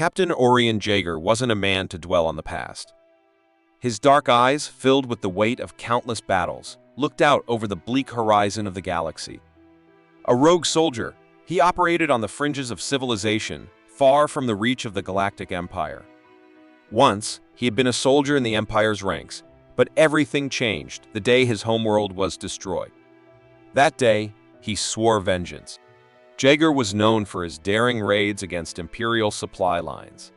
Captain Orion Jaeger wasn't a man to dwell on the past. His dark eyes, filled with the weight of countless battles, looked out over the bleak horizon of the galaxy. A rogue soldier, he operated on the fringes of civilization, far from the reach of the Galactic Empire. Once, he had been a soldier in the Empire's ranks, but everything changed the day his homeworld was destroyed. That day, he swore vengeance. Jaeger was known for his daring raids against Imperial supply lines.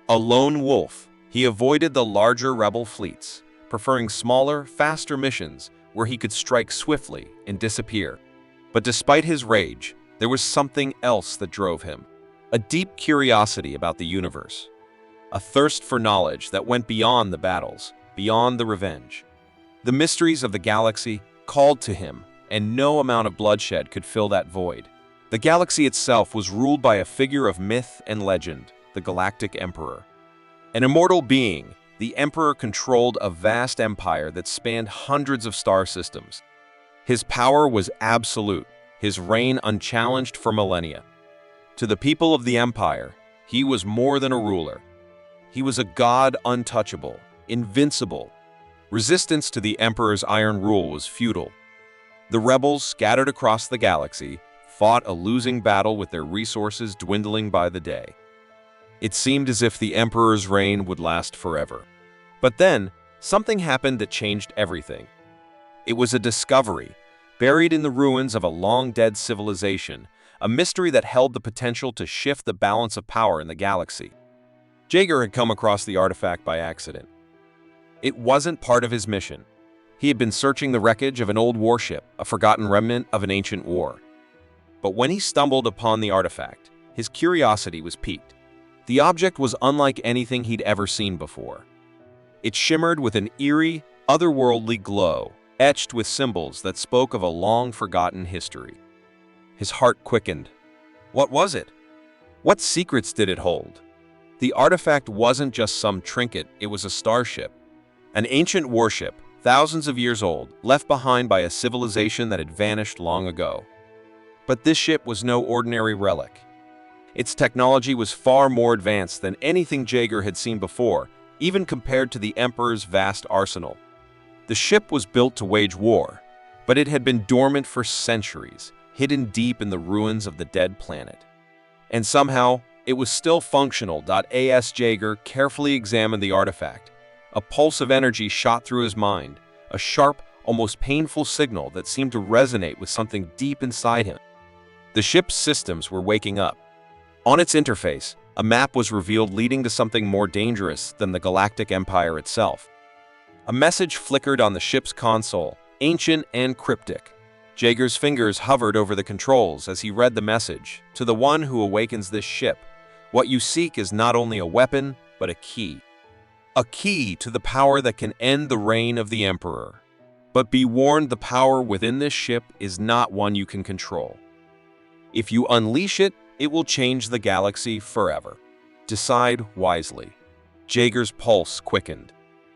A lone wolf, he avoided the larger rebel fleets, preferring smaller, faster missions where he could strike swiftly and disappear. But despite his rage, there was something else that drove him. A deep curiosity about the universe. A thirst for knowledge that went beyond the battles, beyond the revenge. The mysteries of the galaxy called to him, and no amount of bloodshed could fill that void. The galaxy itself was ruled by a figure of myth and legend, the Galactic Emperor. An immortal being, the Emperor controlled a vast empire that spanned hundreds of star systems. His power was absolute, his reign unchallenged for millennia. To the people of the Empire, he was more than a ruler. He was a god untouchable, invincible. Resistance to the Emperor's iron rule was futile. The rebels, scattered across the galaxy, fought a losing battle with their resources dwindling by the day. It seemed as if the Emperor's reign would last forever. But then, something happened that changed everything. It was a discovery, buried in the ruins of a long-dead civilization, a mystery that held the potential to shift the balance of power in the galaxy. Jaeger had come across the artifact by accident. It wasn't part of his mission. He had been searching the wreckage of an old warship, a forgotten remnant of an ancient war. But when he stumbled upon the artifact, his curiosity was piqued. The object was unlike anything he'd ever seen before. It shimmered with an eerie, otherworldly glow, etched with symbols that spoke of a long-forgotten history. His heart quickened. What was it? What secrets did it hold? The artifact wasn't just some trinket, it was a starship. An ancient warship, thousands of years old, left behind by a civilization that had vanished long ago. But this ship was no ordinary relic. Its technology was far more advanced than anything Jaeger had seen before, even compared to the Emperor's vast arsenal. The ship was built to wage war, but it had been dormant for centuries, hidden deep in the ruins of the dead planet. And somehow, it was still functional. As Jaeger carefully examined the artifact, a pulse of energy shot through his mind, a sharp, almost painful signal that seemed to resonate with something deep inside him. The ship's systems were waking up. On its interface, a map was revealed leading to something more dangerous than the Galactic Empire itself. A message flickered on the ship's console, ancient and cryptic. Jaeger's fingers hovered over the controls as he read the message. To the one who awakens this ship, what you seek is not only a weapon, but a key. A key to the power that can end the reign of the Emperor. But be warned, the power within this ship is not one you can control. If you unleash it, it will change the galaxy forever. Decide wisely. Jaeger's pulse quickened.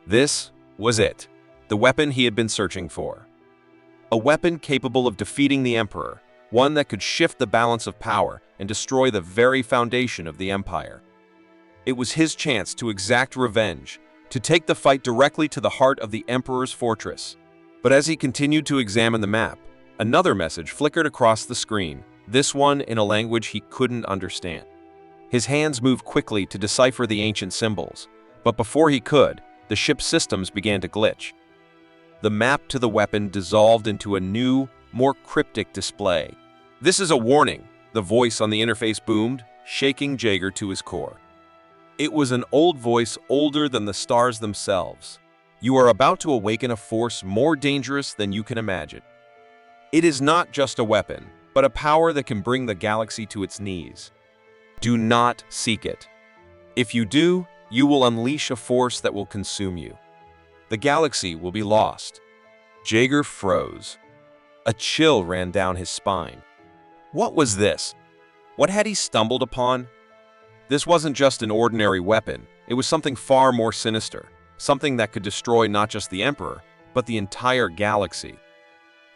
This was it, the weapon he had been searching for. A weapon capable of defeating the Emperor, one that could shift the balance of power and destroy the very foundation of the Empire. It was his chance to exact revenge, to take the fight directly to the heart of the Emperor's fortress. But as he continued to examine the map, another message flickered across the screen, this one in a language he couldn't understand. His hands moved quickly to decipher the ancient symbols, but before he could, the ship's systems began to glitch. The map to the weapon dissolved into a new, more cryptic display. "This is a warning," the voice on the interface boomed, shaking Jaeger to his core. It was an old voice, older than the stars themselves. "You are about to awaken a force more dangerous than you can imagine. It is not just a weapon, but a power that can bring the galaxy to its knees. Do not seek it. If you do, you will unleash a force that will consume you. The galaxy will be lost." Jaeger froze. A chill ran down his spine. What was this? What had he stumbled upon? This wasn't just an ordinary weapon. It was something far more sinister, something that could destroy not just the Emperor, but the entire galaxy.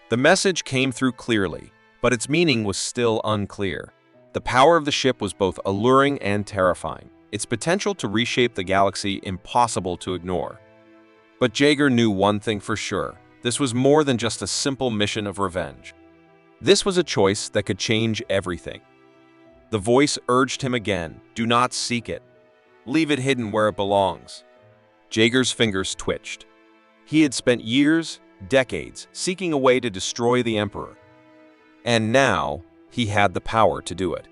The message came through clearly, but its meaning was still unclear. The power of the ship was both alluring and terrifying. its potential to reshape the galaxy impossible to ignore. But Jaeger knew one thing for sure. This was more than just a simple mission of revenge. This was a choice that could change everything. The voice urged him again, do not seek it. Leave it hidden where it belongs. Jaeger's fingers twitched. He had spent years, decades, seeking a way to destroy the Emperor. And now, he had the power to do it.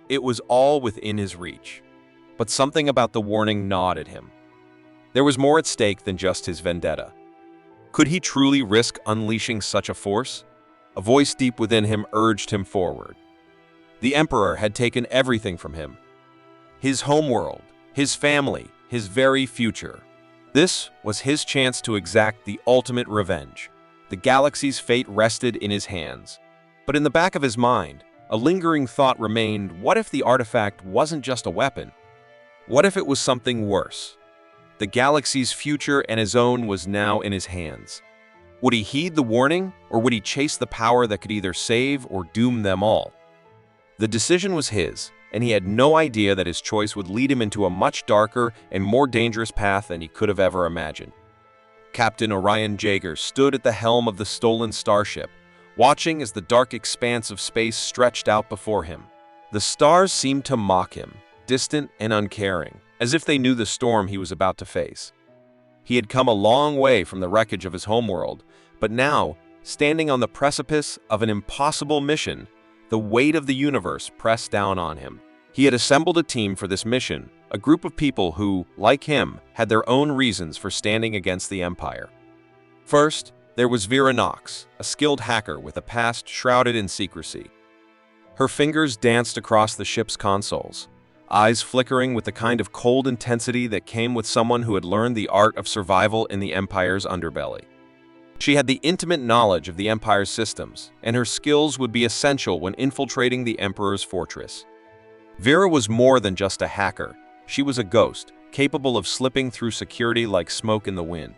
It was all within his reach. But something about the warning gnawed at him. There was more at stake than just his vendetta. Could he truly risk unleashing such a force? A voice deep within him urged him forward. The Emperor had taken everything from him. His homeworld, his family, his very future. This was his chance to exact the ultimate revenge. The galaxy's fate rested in his hands. But in the back of his mind, a lingering thought remained, what if the artifact wasn't just a weapon? What if it was something worse? The galaxy's future and his own was now in his hands. Would he heed the warning, or would he chase the power that could either save or doom them all? The decision was his, and he had no idea that his choice would lead him into a much darker and more dangerous path than he could have ever imagined. Captain Orion Jaeger stood at the helm of the stolen starship, watching as the dark expanse of space stretched out before him. The stars seemed to mock him, distant and uncaring, as if they knew the storm he was about to face. He had come a long way from the wreckage of his homeworld, but now, standing on the precipice of an impossible mission, the weight of the universe pressed down on him. He had assembled a team for this mission, a group of people who, like him, had their own reasons for standing against the Empire. First, there was Vera Knox, a skilled hacker with a past shrouded in secrecy. Her fingers danced across the ship's consoles, eyes flickering with the kind of cold intensity that came with someone who had learned the art of survival in the Empire's underbelly. She had the intimate knowledge of the Empire's systems, and her skills would be essential when infiltrating the Emperor's fortress. Vera was more than just a hacker. She was a ghost, capable of slipping through security like smoke in the wind.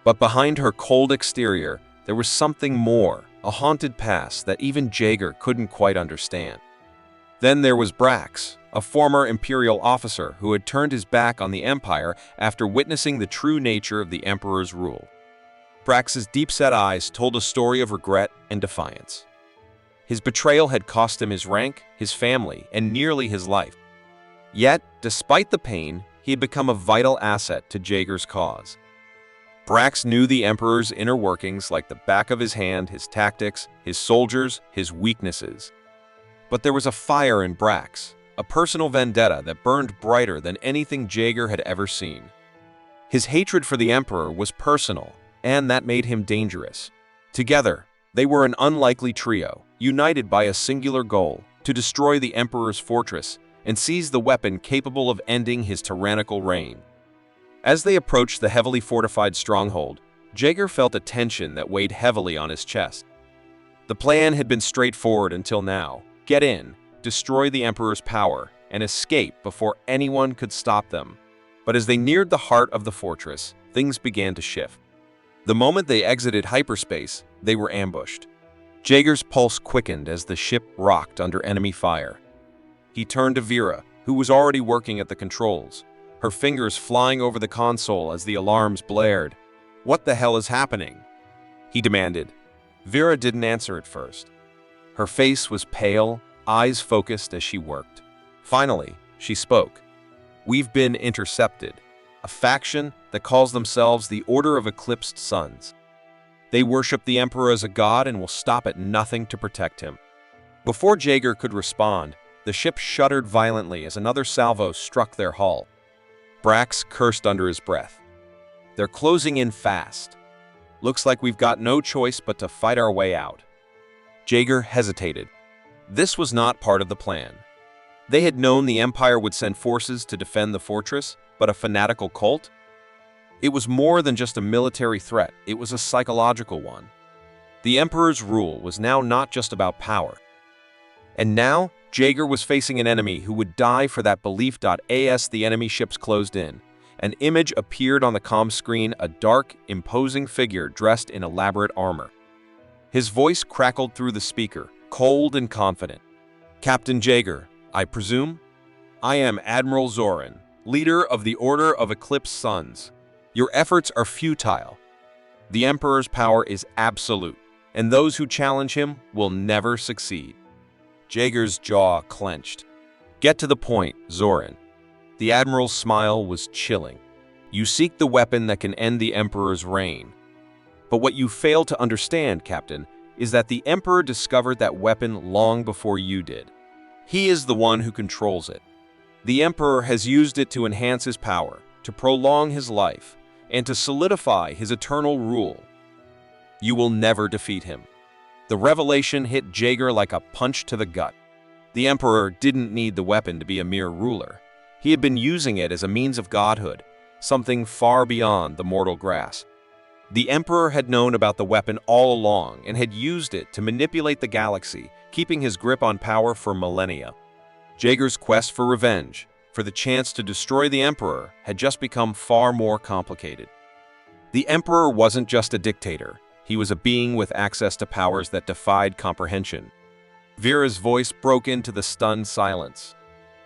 But behind her cold exterior, there was something more, a haunted past that even Jaeger couldn't quite understand. Then there was Brax, a former Imperial officer who had turned his back on the Empire after witnessing the true nature of the Emperor's rule. Brax's deep-set eyes told a story of regret and defiance. His betrayal had cost him his rank, his family, and nearly his life. Yet, despite the pain, he had become a vital asset to Jaeger's cause. Brax knew the Emperor's inner workings like the back of his hand, his tactics, his soldiers, his weaknesses. But there was a fire in Brax, a personal vendetta that burned brighter than anything Jaeger had ever seen. His hatred for the Emperor was personal, and that made him dangerous. Together, they were an unlikely trio, united by a singular goal, to destroy the Emperor's fortress and seize the weapon capable of ending his tyrannical reign. As they approached the heavily fortified stronghold, Jaeger felt a tension that weighed heavily on his chest. The plan had been straightforward until now: get in, destroy the Emperor's power, and escape before anyone could stop them. But as they neared the heart of the fortress, things began to shift. The moment they exited hyperspace, they were ambushed. Jaeger's pulse quickened as the ship rocked under enemy fire. He turned to Vera, who was already working at the controls, her fingers flying over the console as the alarms blared. "What the hell is happening?" he demanded. Vera didn't answer at first. Her face was pale, eyes focused as she worked. Finally, she spoke. "We've been intercepted. A faction that calls themselves the Order of Eclipsed Suns. They worship the Emperor as a god and will stop at nothing to protect him." Before Jaeger could respond, the ship shuddered violently as another salvo struck their hull. Brax cursed under his breath. "They're closing in fast. Looks like we've got no choice but to fight our way out." Jaeger hesitated. This was not part of the plan. They had known the Empire would send forces to defend the fortress, but a fanatical cult? It was more than just a military threat, it was a psychological one. The Emperor's rule was now not just about power. And now, Jaeger was facing an enemy who would die for that belief. As the enemy ships closed in, an image appeared on the comm screen, a dark, imposing figure dressed in elaborate armor. His voice crackled through the speaker, cold and confident. "Captain Jaeger, I presume? I am Admiral Zoran, leader of the Order of Eclipsed Suns. Your efforts are futile. The Emperor's power is absolute, and those who challenge him will never succeed. Jaeger's jaw clenched. Get to the point, Zoran. The Admiral's smile was chilling. You seek the weapon that can end the Emperor's reign. But what you fail to understand, Captain, is that the Emperor discovered that weapon long before you did. He is the one who controls it. The Emperor has used it to enhance his power, to prolong his life, and to solidify his eternal rule. You will never defeat him. The revelation hit Jaeger like a punch to the gut. The Emperor didn't need the weapon to be a mere ruler. He had been using it as a means of godhood, something far beyond the mortal grasp. The Emperor had known about the weapon all along and had used it to manipulate the galaxy, keeping his grip on power for millennia. Jaeger's quest for revenge, for the chance to destroy the Emperor, had just become far more complicated. The Emperor wasn't just a dictator. He was a being with access to powers that defied comprehension. Vera's voice broke into the stunned silence.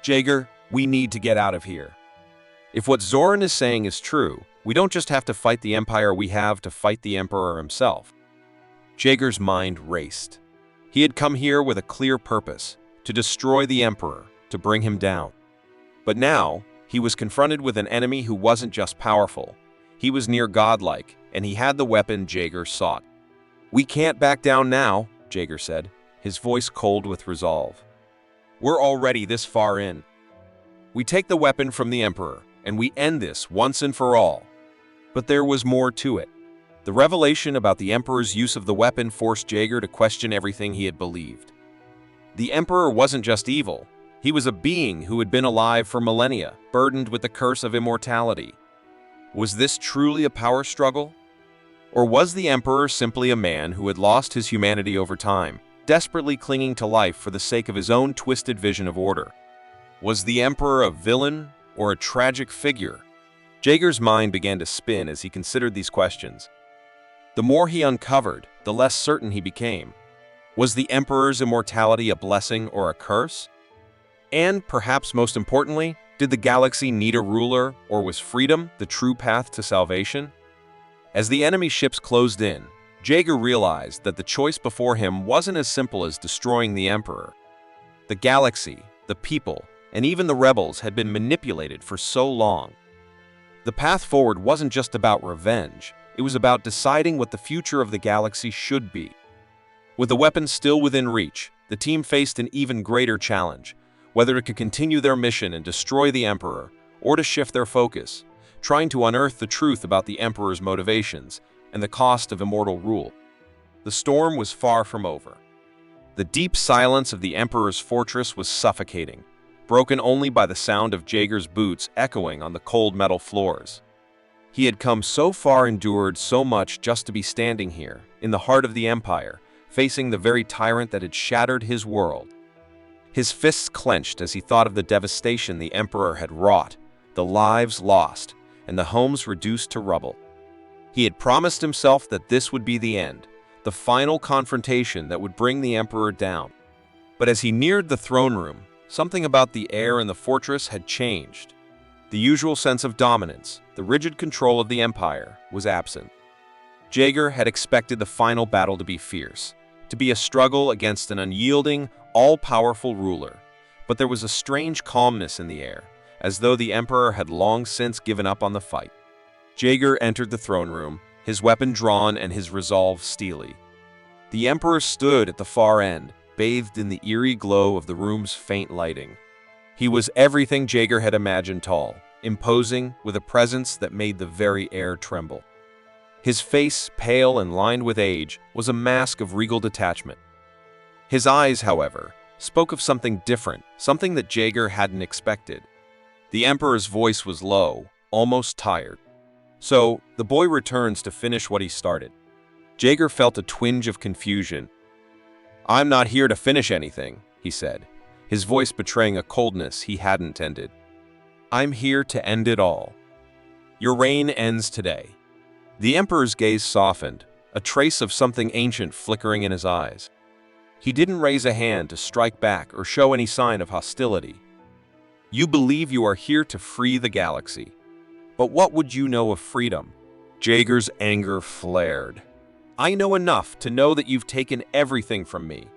Jaeger, we need to get out of here. If what Zoran is saying is true, we don't just have to fight the Empire, we have to fight the Emperor himself. Jaeger's mind raced. He had come here with a clear purpose, to destroy the Emperor, to bring him down. But now, he was confronted with an enemy who wasn't just powerful. He was near godlike, and he had the weapon Jaeger sought. We can't back down now, Jaeger said, his voice cold with resolve. We're already this far in. We take the weapon from the Emperor, and we end this once and for all. But there was more to it. The revelation about the Emperor's use of the weapon forced Jaeger to question everything he had believed. The Emperor wasn't just evil. He was a being who had been alive for millennia, burdened with the curse of immortality. Was this truly a power struggle? Or was the Emperor simply a man who had lost his humanity over time, desperately clinging to life for the sake of his own twisted vision of order? Was the Emperor a villain or a tragic figure? Jaeger's mind began to spin as he considered these questions. The more he uncovered, the less certain he became. Was the Emperor's immortality a blessing or a curse? And, perhaps most importantly, did the galaxy need a ruler, or was freedom the true path to salvation? As the enemy ships closed in, Jaeger realized that the choice before him wasn't as simple as destroying the Emperor. The galaxy, the people, and even the rebels had been manipulated for so long. The path forward wasn't just about revenge, it was about deciding what the future of the galaxy should be. With the weapon still within reach, the team faced an even greater challenge, whether it could continue their mission and destroy the Emperor, or to shift their focus, trying to unearth the truth about the Emperor's motivations and the cost of immortal rule. The storm was far from over. The deep silence of the Emperor's fortress was suffocating, broken only by the sound of Jaeger's boots echoing on the cold metal floors. He had come so far, endured so much just to be standing here, in the heart of the Empire, facing the very tyrant that had shattered his world. His fists clenched as he thought of the devastation the Emperor had wrought, the lives lost, and the homes reduced to rubble. He had promised himself that this would be the end, the final confrontation that would bring the Emperor down. But as he neared the throne room, something about the air in the fortress had changed. The usual sense of dominance, the rigid control of the Empire, was absent. Jaeger had expected the final battle to be fierce, to be a struggle against an unyielding, all-powerful ruler. But there was a strange calmness in the air, as though the Emperor had long since given up on the fight. Jaeger entered the throne room, his weapon drawn and his resolve steely. The Emperor stood at the far end, bathed in the eerie glow of the room's faint lighting. He was everything Jaeger had imagined: tall, imposing, with a presence that made the very air tremble. His face, pale and lined with age, was a mask of regal detachment. His eyes, however, spoke of something different, something that Jaeger hadn't expected. The Emperor's voice was low, almost tired. So, the boy returns to finish what he started. Jaeger felt a twinge of confusion. "I'm not here to finish anything," he said, his voice betraying a coldness he hadn't ended. "I'm here to end it all. Your reign ends today." The Emperor's gaze softened, a trace of something ancient flickering in his eyes. He didn't raise a hand to strike back or show any sign of hostility. You believe you are here to free the galaxy. But what would you know of freedom? Jaeger's anger flared. I know enough to know that you've taken everything from me.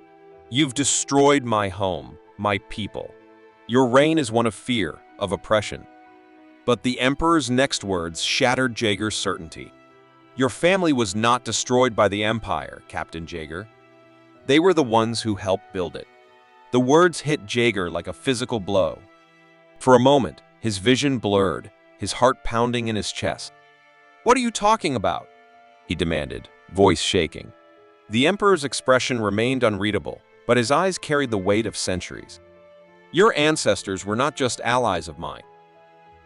You've destroyed my home, my people. Your reign is one of fear, of oppression. But the Emperor's next words shattered Jaeger's certainty. Your family was not destroyed by the Empire, Captain Jaeger. They were the ones who helped build it. The words hit Jaeger like a physical blow. For a moment, his vision blurred, his heart pounding in his chest. What are you talking about? He demanded, voice shaking. The Emperor's expression remained unreadable, but his eyes carried the weight of centuries. Your ancestors were not just allies of mine.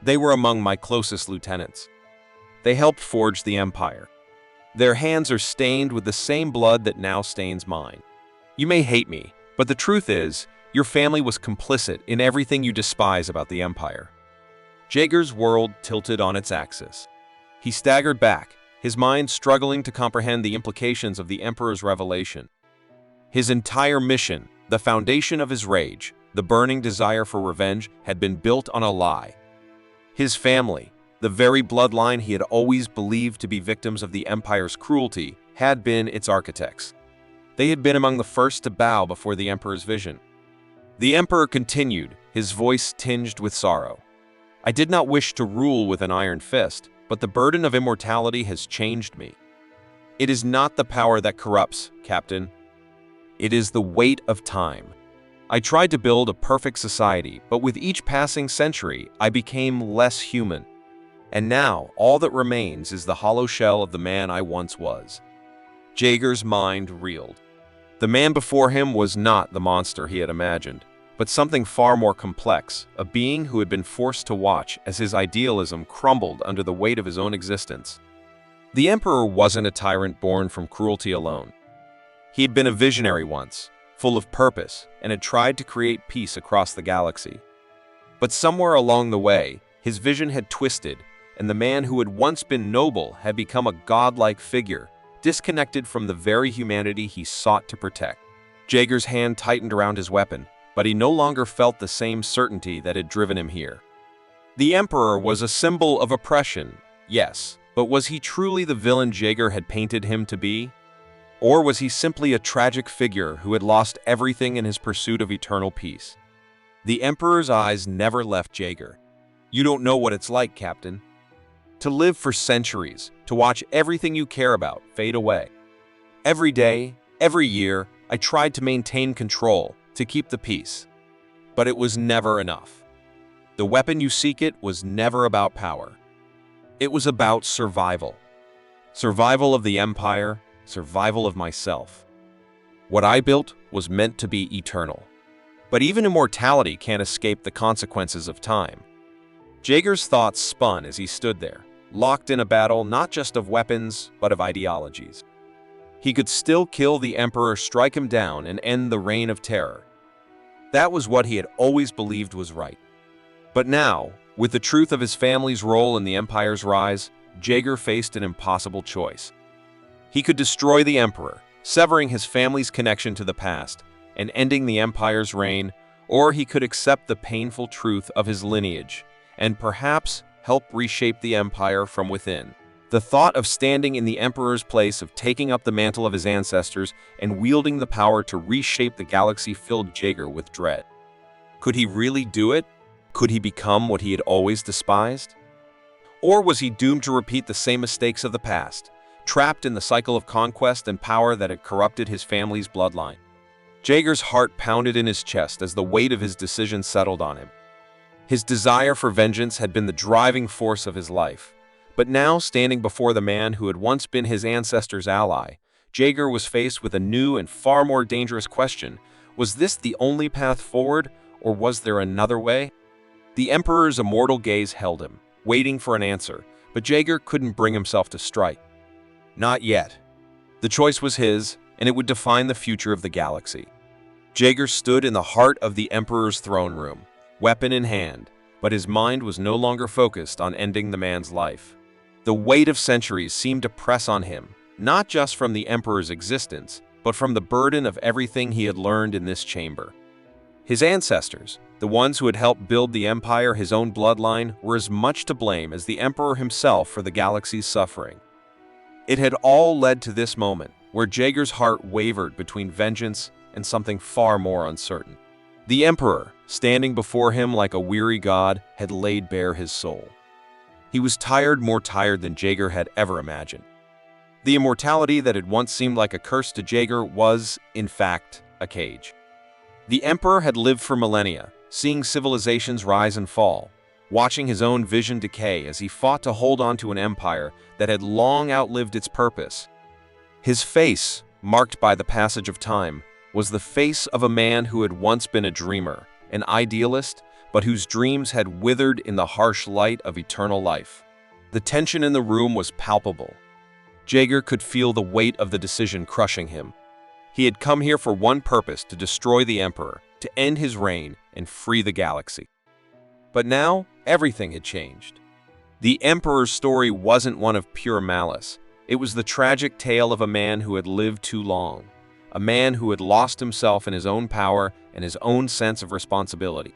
They were among my closest lieutenants. They helped forge the Empire. Their hands are stained with the same blood that now stains mine. You may hate me, but the truth is, your family was complicit in everything you despise about the Empire. Jaeger's world tilted on its axis. He staggered back, his mind struggling to comprehend the implications of the Emperor's revelation. His entire mission, the foundation of his rage, the burning desire for revenge, had been built on a lie. His family, the very bloodline he had always believed to be victims of the Empire's cruelty, had been its architects. They had been among the first to bow before the Emperor's vision. The Emperor continued, his voice tinged with sorrow. I did not wish to rule with an iron fist, but the burden of immortality has changed me. It is not the power that corrupts, Captain. It is the weight of time. I tried to build a perfect society, but with each passing century, I became less human. And now, all that remains is the hollow shell of the man I once was. Jaeger's mind reeled. The man before him was not the monster he had imagined, but something far more complex, a being who had been forced to watch as his idealism crumbled under the weight of his own existence. The Emperor wasn't a tyrant born from cruelty alone. He had been a visionary once, full of purpose, and had tried to create peace across the galaxy. But somewhere along the way, his vision had twisted, and the man who had once been noble had become a godlike figure, disconnected from the very humanity he sought to protect. Jaeger's hand tightened around his weapon, but he no longer felt the same certainty that had driven him here. The Emperor was a symbol of oppression, yes, but was he truly the villain Jaeger had painted him to be? Or was he simply a tragic figure who had lost everything in his pursuit of eternal peace? The Emperor's eyes never left Jaeger. You don't know what it's like, Captain. To live for centuries, to watch everything you care about fade away. Every day, every year, I tried to maintain control, to keep the peace. But it was never enough. The weapon you seek it was never about power. It was about survival. Survival of the Empire, survival of myself. What I built was meant to be eternal. But even immortality can't escape the consequences of time. Jaeger's thoughts spun as he stood there, locked in a battle not just of weapons, but of ideologies. He could still kill the Emperor, strike him down, and end the reign of terror. That was what he had always believed was right. But now, with the truth of his family's role in the Empire's rise, Jaeger faced an impossible choice. He could destroy the Emperor, severing his family's connection to the past and ending the Empire's reign, or he could accept the painful truth of his lineage and perhaps help reshape the Empire from within. The thought of standing in the Emperor's place, of taking up the mantle of his ancestors and wielding the power to reshape the galaxy, filled Jaeger with dread. Could he really do it? Could he become what he had always despised? Or was he doomed to repeat the same mistakes of the past, trapped in the cycle of conquest and power that had corrupted his family's bloodline? Jaeger's heart pounded in his chest as the weight of his decision settled on him. His desire for vengeance had been the driving force of his life. But now, standing before the man who had once been his ancestors' ally, Jaeger was faced with a new and far more dangerous question. Was this the only path forward, or was there another way? The Emperor's immortal gaze held him, waiting for an answer, but Jaeger couldn't bring himself to strike. Not yet. The choice was his, and it would define the future of the galaxy. Jaeger stood in the heart of the Emperor's throne room, weapon in hand, but his mind was no longer focused on ending the man's life. The weight of centuries seemed to press on him, not just from the Emperor's existence, but from the burden of everything he had learned in this chamber. His ancestors, The ones who had helped build the Empire, his own bloodline, were as much to blame as the Emperor himself for the galaxy's suffering. It had all led to this moment, where Jaeger's heart wavered between vengeance and something far more uncertain. The Emperor, standing before him like a weary god, had laid bare his soul. He was tired, more tired than Jaeger had ever imagined. The immortality that had once seemed like a curse to Jaeger was, in fact, a cage. The Emperor had lived for millennia, seeing civilizations rise and fall, watching his own vision decay as he fought to hold on to an empire that had long outlived its purpose. His face, marked by the passage of time, was the face of a man who had once been a dreamer, an idealist, but whose dreams had withered in the harsh light of eternal life. The tension in the room was palpable. Jaeger could feel the weight of the decision crushing him. He had come here for one purpose: to destroy the Emperor, to end his reign and free the galaxy. But now, everything had changed. The Emperor's story wasn't one of pure malice. It was the tragic tale of a man who had lived too long, a man who had lost himself in his own power and his own sense of responsibility.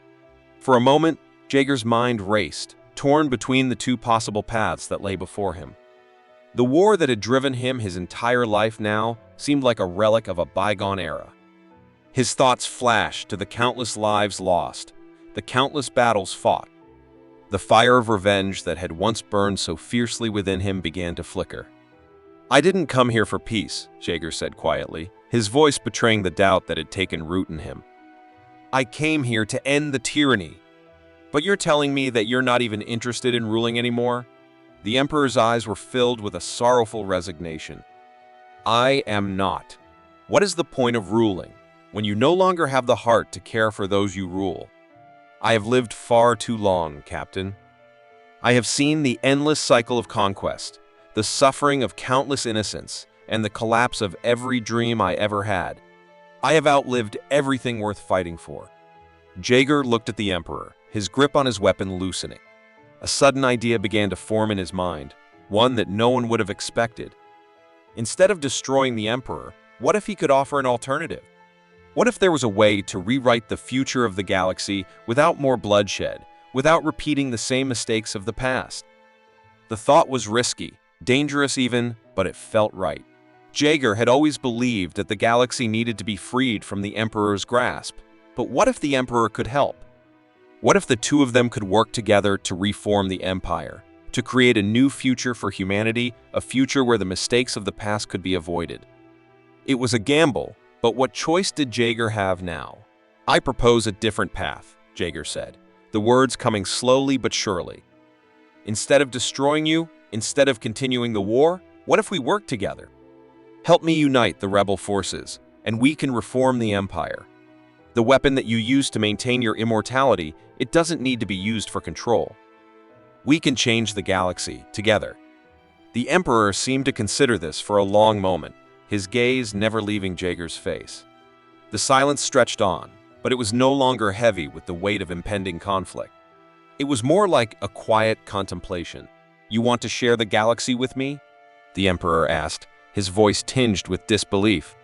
For a moment, Jaeger's mind raced, torn between the two possible paths that lay before him. The war that had driven him his entire life now seemed like a relic of a bygone era. His thoughts flashed to the countless lives lost, the countless battles fought. The fire of revenge that had once burned so fiercely within him began to flicker. "I didn't come here for peace," Jaeger said quietly, his voice betraying the doubt that had taken root in him. "I came here to end the tyranny. But you're telling me that you're not even interested in ruling anymore?" The Emperor's eyes were filled with a sorrowful resignation. "I am not. What is the point of ruling when you no longer have the heart to care for those you rule? I have lived far too long, Captain. I have seen the endless cycle of conquest, the suffering of countless innocents, and the collapse of every dream I ever had. I have outlived everything worth fighting for." Jaeger looked at the Emperor, his grip on his weapon loosening. A sudden idea began to form in his mind, one that no one would have expected. Instead of destroying the Emperor, what if he could offer an alternative? What if there was a way to rewrite the future of the galaxy without more bloodshed, without repeating the same mistakes of the past? The thought was risky, dangerous even, but it felt right. Jaeger had always believed that the galaxy needed to be freed from the Emperor's grasp. But what if the Emperor could help? What if the two of them could work together to reform the Empire, to create a new future for humanity, a future where the mistakes of the past could be avoided? It was a gamble, but what choice did Jaeger have now? "I propose a different path," Jaeger said, the words coming slowly but surely. "Instead of destroying you, instead of continuing the war, what if we work together? Help me unite the rebel forces, and we can reform the Empire. The weapon that you use to maintain your immortality, it doesn't need to be used for control. We can change the galaxy, together." The Emperor seemed to consider this for a long moment, his gaze never leaving Jaeger's face. The silence stretched on, but it was no longer heavy with the weight of impending conflict. It was more like a quiet contemplation. "You want to share the galaxy with me?" the Emperor asked, his voice tinged with disbelief.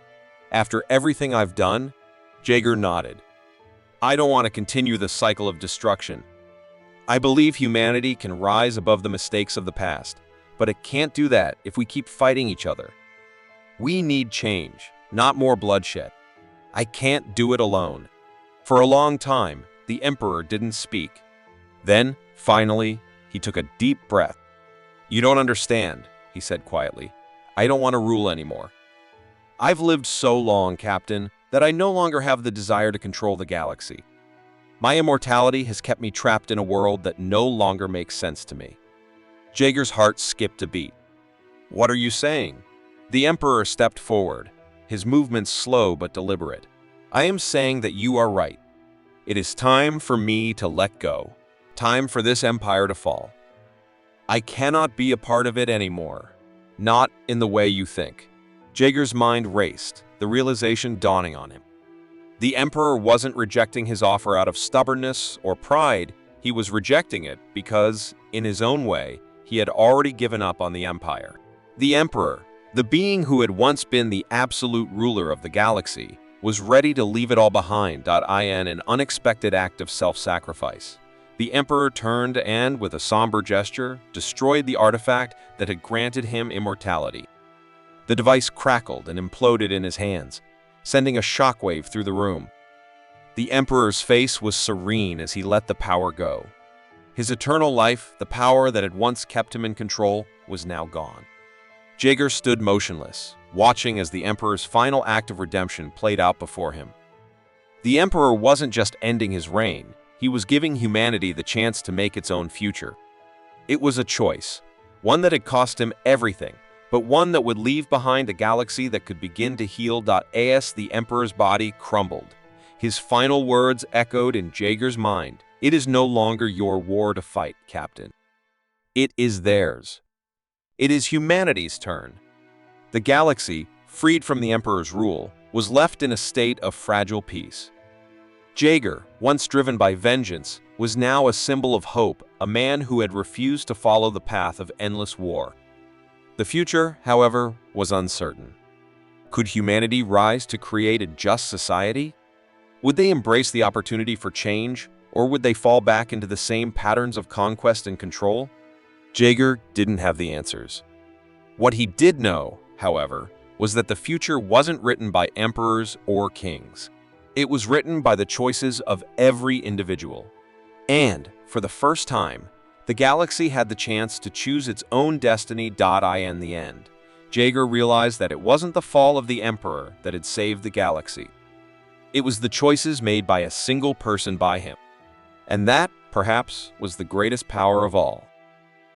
"After everything I've done?" Jaeger nodded. "I don't want to continue the cycle of destruction. I believe humanity can rise above the mistakes of the past, but it can't do that if we keep fighting each other. We need change, not more bloodshed. I can't do it alone." For a long time, the Emperor didn't speak. Then, finally, he took a deep breath. "You don't understand," he said quietly. "I don't want to rule anymore. I've lived so long, Captain, that I no longer have the desire to control the galaxy. My immortality has kept me trapped in a world that no longer makes sense to me." Jaeger's heart skipped a beat. "What are you saying?" The Emperor stepped forward, his movements slow but deliberate. "I am saying that you are right. It is time for me to let go. Time for this empire to fall. I cannot be a part of it anymore. Not in the way you think." Jaeger's mind raced, the realization dawning on him. The Emperor wasn't rejecting his offer out of stubbornness or pride. He was rejecting it because, in his own way, he had already given up on the Empire. The Emperor, the being who had once been the absolute ruler of the galaxy, was ready to leave it all behind. In an unexpected act of self-sacrifice, the Emperor turned and, with a somber gesture, destroyed the artifact that had granted him immortality. The device crackled and imploded in his hands, sending a shockwave through the room. The Emperor's face was serene as he let the power go. His eternal life, the power that had once kept him in control, was now gone. Jaeger stood motionless, watching as the Emperor's final act of redemption played out before him. The Emperor wasn't just ending his reign, he was giving humanity the chance to make its own future. It was a choice, one that had cost him everything, but one that would leave behind a galaxy that could begin to heal. As the Emperor's body crumbled, his final words echoed in Jaeger's mind. "It is no longer your war to fight, Captain. It is theirs. It is humanity's turn." The galaxy, freed from the Emperor's rule, was left in a state of fragile peace. Jaeger, once driven by vengeance, was now a symbol of hope, a man who had refused to follow the path of endless war. The future, however, was uncertain. Could humanity rise to create a just society? Would they embrace the opportunity for change, or would they fall back into the same patterns of conquest and control? Jaeger didn't have the answers. What he did know, however, was that the future wasn't written by emperors or kings. It was written by the choices of every individual. And, for the first time, the galaxy had the chance to choose its own destiny. In the end, Jaeger realized that it wasn't the fall of the Emperor that had saved the galaxy. It was the choices made by a single person by him. And that, perhaps, was the greatest power of all.